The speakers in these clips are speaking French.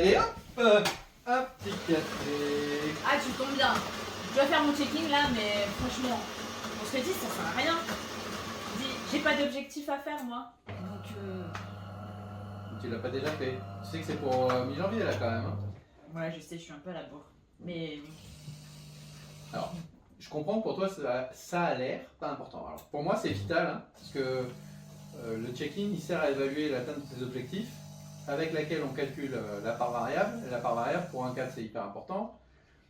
Allez hop, un petit café. Ah, tu tombes bien. Je dois faire mon check-in là, mais franchement, on se dit, ça sert à rien. J'ai pas d'objectif à faire moi. Donc, Tu l'as pas déjà fait. Tu sais que c'est pour mi-janvier là quand même. Hein. ouais, je sais, je suis un peu à la bourre. Mais. Alors, je comprends que pour toi ça a l'air pas important. Alors pour moi c'est vital hein, parce que le check-in il sert à évaluer l'atteinte de tes objectifs avec laquelle on calcule la part variable. Et la part variable pour un cadre c'est hyper important.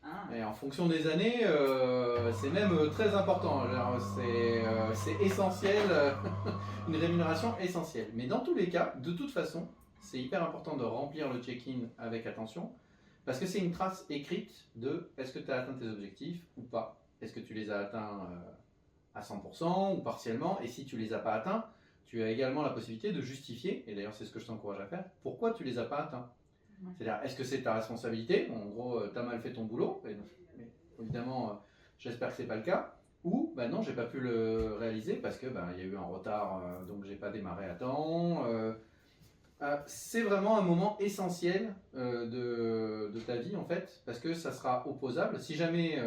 Ah. Et en fonction des années, c'est même très important. C'est essentiel, une rémunération essentielle. Mais dans tous les cas, de toute façon, c'est hyper important de remplir le check-in avec attention, parce que c'est une trace écrite de est-ce que tu as atteint tes objectifs ou pas. Est-ce que tu les as atteints à 100% ou partiellement, et si tu les as pas atteints, tu as également la possibilité de justifier, et d'ailleurs c'est ce que je t'encourage à faire, pourquoi tu les as pas atteints. C'est-à-dire, est-ce que c'est ta responsabilité? En gros, tu as mal fait ton boulot. Et évidemment, j'espère que c'est pas le cas. Ou, bah non, j'ai pas pu le réaliser parce que il y a eu un retard, donc j'ai pas démarré à temps. C'est vraiment un moment essentiel de ta vie en fait, parce que ça sera opposable. Si jamais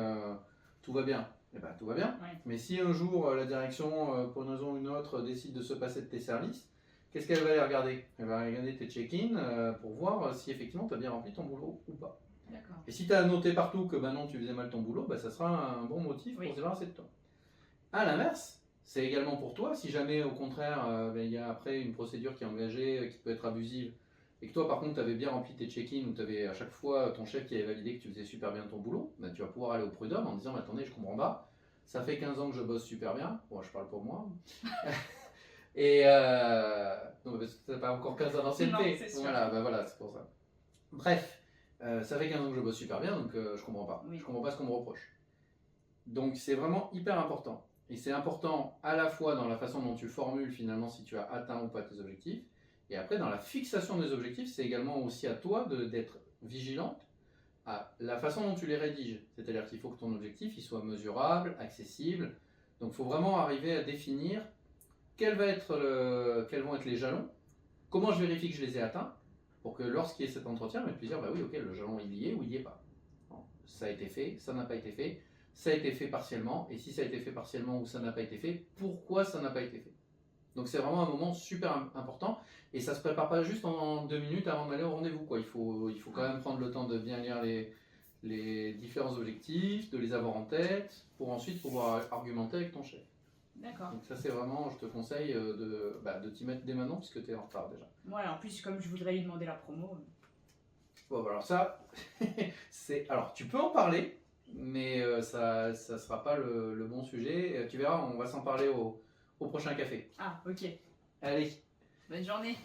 tout va bien, eh ben, tout va bien. Ouais. Mais si un jour la direction, pour une raison ou une autre, décide de se passer de tes services, qu'est-ce qu'elle va aller regarder? Elle va regarder tes check-in pour voir si effectivement tu as bien rempli ton boulot ou pas. D'accord. Et si tu as noté partout que non, tu faisais mal ton boulot, ça sera un bon motif pour se débarrasser de toi. À l'inverse, c'est également pour toi, si jamais au contraire il y a après une procédure qui est engagée, qui peut être abusive, et que toi par contre tu avais bien rempli tes check-in, ou tu avais à chaque fois ton chef qui avait validé que tu faisais super bien ton boulot, tu vas pouvoir aller au prud'homme en disant attendez, je comprends pas, ça fait 15 ans que je bosse super bien, bon je parle pour moi. Et non, parce que t'as pas encore 15 ans d'ancienneté. Voilà, voilà, c'est pour ça. Bref, ça fait 15 ans que je bosse super bien, donc je comprends pas. Oui. Je comprends pas ce qu'on me reproche. Donc c'est vraiment hyper important. Et c'est important à la fois dans la façon dont tu formules finalement si tu as atteint ou pas tes objectifs. Et après, dans la fixation des objectifs, c'est également aussi à toi d'être vigilante à la façon dont tu les rédiges. C'est-à-dire qu'il faut que ton objectif il soit mesurable, accessible. Donc il faut vraiment arriver à définir quels vont être les jalons, comment je vérifie que je les ai atteints, pour que lorsqu'il y ait cet entretien, on puisse dire oui, ok, le jalon il y est ou il n'y est pas. Bon, ça a été fait, ça n'a pas été fait, ça a été fait partiellement, et si ça a été fait partiellement ou ça n'a pas été fait, pourquoi ça n'a pas été fait. Donc c'est vraiment un moment super important, et ça se prépare pas juste en 2 minutes avant d'aller au rendez-vous. Il faut quand même prendre le temps de bien lire les différents objectifs, de les avoir en tête, pour ensuite pouvoir argumenter avec ton chef. D'accord. Donc ça c'est vraiment, je te conseille de t'y mettre dès maintenant puisque tu es en retard déjà. Ouais, en plus comme je voudrais lui demander la promo. Bon alors ça, alors tu peux en parler, mais ça sera pas le bon sujet. Tu verras, on va s'en parler au prochain café. Ah, ok. Allez. Bonne journée.